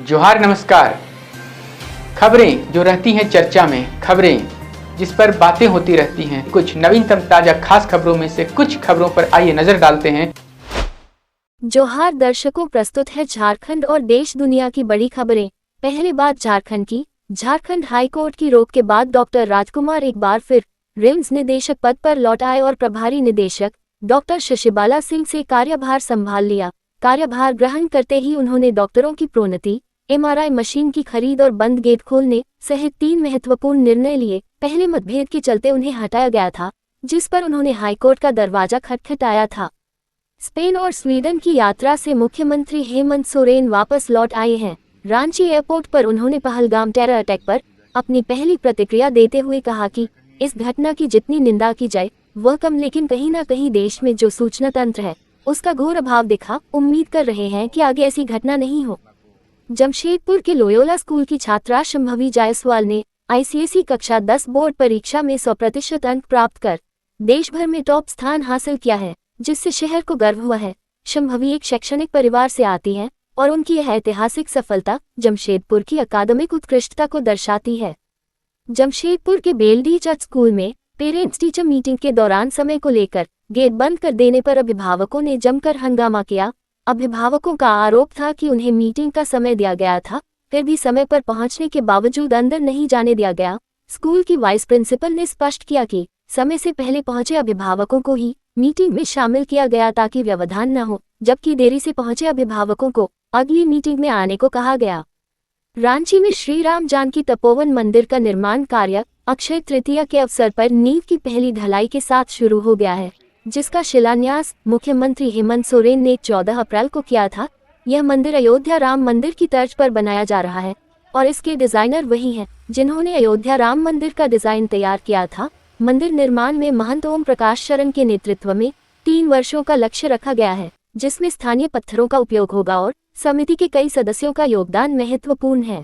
जोहार नमस्कार। खबरें जो रहती हैं चर्चा में, खबरें जिस पर बातें होती रहती हैं, कुछ नवीनतम ताजा खास खबरों में से कुछ खबरों पर आइए नजर डालते हैं। जोहार दर्शकों, प्रस्तुत है झारखंड और देश दुनिया की बड़ी खबरें। पहले बात झारखंड की। झारखंड हाईकोर्ट की रोक के बाद डॉक्टर राजकुमार एक बार फिर रिम्स निदेशक पद पर लौट आए और प्रभारी निदेशक डॉक्टर शशिबाला सिंह से कार्यभार संभाल लिया। कार्यभार ग्रहण करते ही उन्होंने डॉक्टरों की प्रोन्नति, एमआरआई मशीन की खरीद और बंद गेट खोलने सहित 3 महत्वपूर्ण निर्णय लिए। पहले मतभेद के चलते उन्हें हटाया गया था, जिस पर उन्होंने हाईकोर्ट का दरवाजा खटखटाया था। स्पेन और स्वीडन की यात्रा से मुख्यमंत्री हेमंत सोरेन वापस लौट आए हैं। रांची एयरपोर्ट पर उन्होंने पहलगाम टेरर अटैक पर अपनी पहली प्रतिक्रिया देते हुए कहा कि इस घटना की जितनी निंदा की जाए वह कम, लेकिन कहीं ना कहीं देश में जो सूचना तंत्र है उसका घोर अभाव दिखा। उम्मीद कर रहे हैं कि आगे ऐसी घटना नहीं हो। जमशेदपुर के लोयोला स्कूल की छात्रा शंभवी जायसवाल ने आईसीएसई कक्षा 10 बोर्ड परीक्षा में 100% अंक प्राप्त कर देश भर में टॉप स्थान हासिल किया है, जिससे शहर को गर्व हुआ है। शंभवी एक शैक्षणिक परिवार से आती हैं और उनकी यह ऐतिहासिक सफलता जमशेदपुर की अकादमिक उत्कृष्टता को दर्शाती है। जमशेदपुर के बेलडी चर्च स्कूल में पेरेंट्स टीचर मीटिंग के दौरान समय को लेकर गेट बंद कर देने पर अभिभावकों ने जमकर हंगामा किया। अभिभावकों का आरोप था कि उन्हें मीटिंग का समय दिया गया था, फिर भी समय पर पहुंचने के बावजूद अंदर नहीं जाने दिया गया। स्कूल की वाइस प्रिंसिपल ने स्पष्ट किया कि समय से पहले पहुंचे अभिभावकों को ही मीटिंग में शामिल किया गया ताकि व्यवधान न हो, जबकि देरी से पहुंचे अभिभावकों को अगली मीटिंग में आने को कहा गया। रांची में श्री राम जानकी तपोवन मंदिर का निर्माण कार्य अक्षय तृतीया के अवसर पर नींव की पहली ढलाई के साथ शुरू हो गया है, जिसका शिलान्यास मुख्यमंत्री हेमंत सोरेन ने 14 अप्रैल को किया था। यह मंदिर अयोध्या राम मंदिर की तर्ज पर बनाया जा रहा है और इसके डिजाइनर वही हैं जिन्होंने अयोध्या राम मंदिर का डिजाइन तैयार किया था। मंदिर निर्माण में महंत ओम प्रकाश शरण के नेतृत्व में 3 वर्षों का लक्ष्य रखा गया है, जिसमें स्थानीय पत्थरों का उपयोग होगा और समिति के कई सदस्यों का योगदान महत्वपूर्ण है।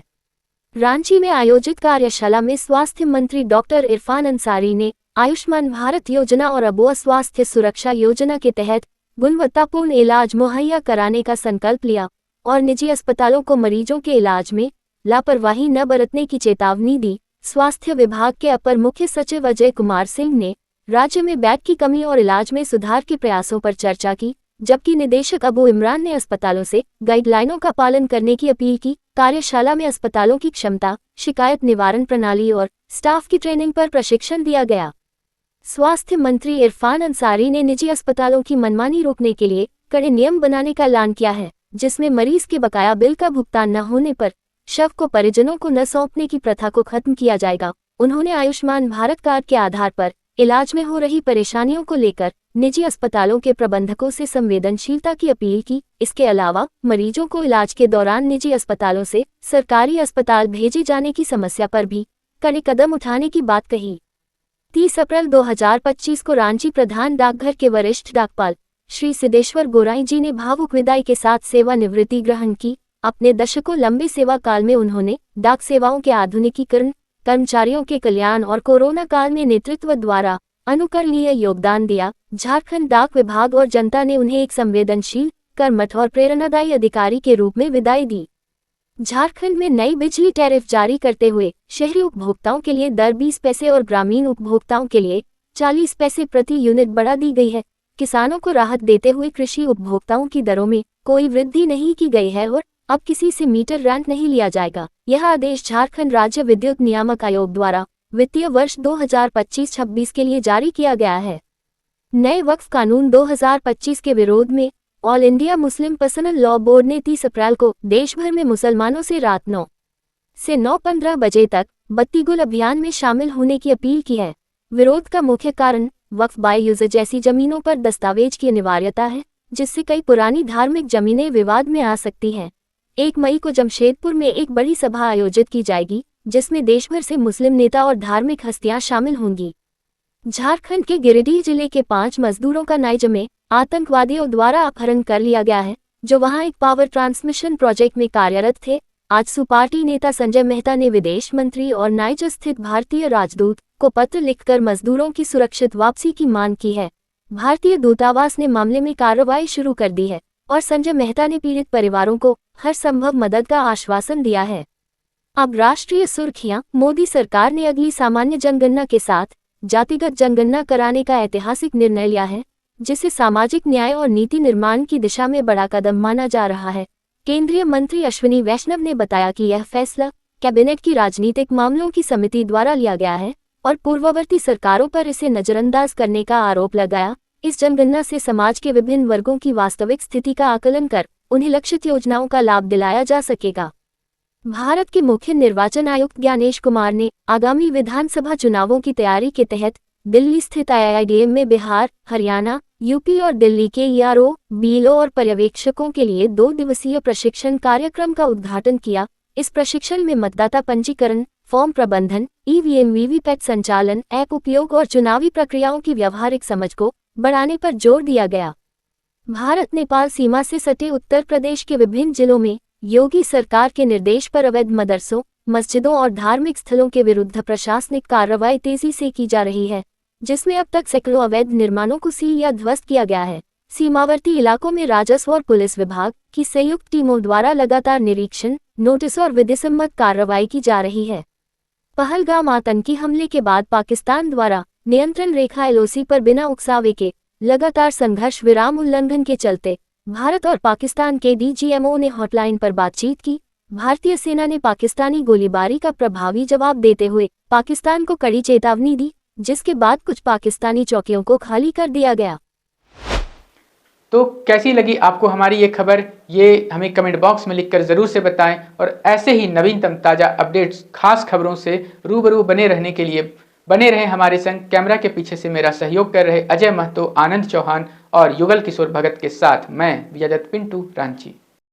रांची में आयोजित कार्यशाला में स्वास्थ्य मंत्री डॉक्टर इरफान अंसारी ने आयुष्मान भारत योजना और अबुआ स्वास्थ्य सुरक्षा योजना के तहत गुणवत्तापूर्ण इलाज मुहैया कराने का संकल्प लिया और निजी अस्पतालों को मरीजों के इलाज में लापरवाही न बरतने की चेतावनी दी। स्वास्थ्य विभाग के अपर मुख्य सचिव अजय कुमार सिंह ने राज्य में बेड की कमी और इलाज में सुधार के प्रयासों पर चर्चा की, जबकि निदेशक अबू इमरान ने अस्पतालों से गाइडलाइनों का पालन करने की अपील की। कार्यशाला में अस्पतालों की क्षमता, शिकायत निवारण प्रणाली और स्टाफ की ट्रेनिंग पर प्रशिक्षण दिया गया। स्वास्थ्य मंत्री इरफान अंसारी ने निजी अस्पतालों की मनमानी रोकने के लिए कड़े नियम बनाने का ऐलान किया है, जिसमें मरीज के बकाया बिल का भुगतान न होने पर शव को परिजनों को न सौंपने की प्रथा को खत्म किया जाएगा। उन्होंने आयुष्मान भारत कार्ड के आधार पर इलाज में हो रही परेशानियों को लेकर निजी अस्पतालों के प्रबंधकों से संवेदनशीलता की अपील की। इसके अलावा मरीजों को इलाज के दौरान निजी अस्पतालों से सरकारी अस्पताल भेजे जाने की समस्या पर भी कड़े कदम उठाने की बात कही। 30 अप्रैल 2025 को रांची प्रधान डाकघर के वरिष्ठ डाकपाल श्री सिद्धेश्वर गोराई जी ने भावुक विदाई के साथ सेवानिवृत्ति ग्रहण की। अपने दशकों लंबे सेवा काल में उन्होंने डाक सेवाओं के आधुनिकीकरण, कर्मचारियों के कल्याण और कोरोना काल में नेतृत्व द्वारा अनुकरणीय योगदान दिया। झारखंड डाक विभाग और जनता ने उन्हें एक संवेदनशील, कर्मठ और प्रेरणादायी अधिकारी के रूप में विदाई दी। झारखंड में नई बिजली टैरिफ जारी करते हुए शहरी उपभोक्ताओं के लिए दर 20 पैसे और ग्रामीण उपभोक्ताओं के लिए 40 पैसे प्रति यूनिट बढ़ा दी गई है। किसानों को राहत देते हुए कृषि उपभोक्ताओं की दरों में कोई वृद्धि नहीं की गई है और अब किसी से मीटर रेंट नहीं लिया जाएगा। यह आदेश झारखंड राज्य विद्युत नियामक आयोग द्वारा वित्तीय वर्ष 2025-26 के लिए जारी किया गया है। नए वक्फ कानून 2025 के विरोध में all India Muslim personal law board ने 30 अप्रैल को देश भर में मुसलमानों से रात 9 से 9:15 बजे तक बत्ती गुल अभियान में शामिल होने की अपील की है। विरोध का मुख्य कारण वक्फ बाय यूजर जैसी जमीनों पर दस्तावेज की अनिवार्यता है, जिससे कई पुरानी धार्मिक जमीनें विवाद में आ सकती हैं। 1 मई को जमशेदपुर में एक बड़ी सभा आयोजित की जाएगी, जिसमें देश भर से मुस्लिम नेता और धार्मिक हस्तियां शामिल होंगी। झारखंड के गिरिडीह जिले के 5 मजदूरों का नाइजर में आतंकवादियों द्वारा अपहरण कर लिया गया है, जो वहां एक पावर ट्रांसमिशन प्रोजेक्ट में कार्यरत थे। आजसू पार्टी नेता संजय मेहता ने विदेश मंत्री और नाइजर स्थित भारतीय राजदूत को पत्र लिखकर मजदूरों की सुरक्षित वापसी की मांग की है। भारतीय दूतावास ने मामले में कार्रवाई शुरू कर दी है और संजय मेहता ने पीड़ित परिवारों को हर संभव मदद का आश्वासन दिया है। अब राष्ट्रीय सुर्खियां। मोदी सरकार ने अगली सामान्य जनगणना के साथ जातिगत जनगणना कराने का ऐतिहासिक निर्णय लिया है, जिसे सामाजिक न्याय और नीति निर्माण की दिशा में बड़ा कदम माना जा रहा है। केंद्रीय मंत्री अश्विनी वैष्णव ने बताया कि यह फैसला कैबिनेट की राजनीतिक मामलों की समिति द्वारा लिया गया है और पूर्ववर्ती सरकारों पर इसे नजरअंदाज करने का आरोप लगाया। इस जनगणना से समाज के विभिन्न वर्गों की वास्तविक स्थिति का आकलन कर उन्हें लक्षित योजनाओं का लाभ दिलाया जा सकेगा। भारत के मुख्य निर्वाचन आयुक्त ज्ञानेश कुमार ने आगामी विधानसभा चुनावों की तैयारी के तहत दिल्ली स्थित IIDM में बिहार, हरियाणा, यूपी और दिल्ली के ERO, BELO और पर्यवेक्षकों के लिए 2 दिवसीय प्रशिक्षण कार्यक्रम का उद्घाटन किया। इस प्रशिक्षण में मतदाता पंजीकरण, फॉर्म प्रबंधन, EVM VVPAT संचालन, ऐप उपयोग और चुनावी प्रक्रियाओं की व्यवहारिक समझ को बढ़ाने पर जोर दिया गया। भारत नेपाल सीमा से सटे उत्तर प्रदेश के विभिन्न जिलों में योगी सरकार के निर्देश पर अवैध मदरसों, मस्जिदों और धार्मिक स्थलों के विरुद्ध प्रशासनिक कार्रवाई तेजी से की जा रही है, जिसमें अब तक सैकड़ों अवैध निर्माणों को सील या ध्वस्त किया गया है। सीमावर्ती इलाकों में राजस्व और पुलिस विभाग की संयुक्त टीमों द्वारा लगातार निरीक्षण, नोटिस और विधिसम्मत कार्रवाई की जा रही है। पहलगाम आतंकी हमले के बाद पाकिस्तान द्वारा नियंत्रण रेखा LOC पर बिना उकसावे के लगातार संघर्ष विराम उल्लंघन के चलते भारत और पाकिस्तान के DGMO ने हॉटलाइन पर बातचीत की। भारतीय सेना ने पाकिस्तानी गोलीबारी का प्रभावी जवाब देते हुए पाकिस्तान को कड़ी चेतावनी दी, जिसके बाद कुछ पाकिस्तानी चौकियों को खाली कर दिया गया। तो कैसी लगी आपको हमारी ये खबर, ये हमें कमेंट बॉक्स में लिखकर ज़रूर से बताएं और ऐसे ही नवीनतम ताज़ा अपडेट्स, खास खबरों से रूबरू बने रहने के लिए बने रहें हमारे संग। कैमरा के पीछे से मेरा सहयोग कर रहे अजय महतो, आनंद चौहान और युगल किशोर भगत के साथ मैं विजयदत्त पिंटू रांची।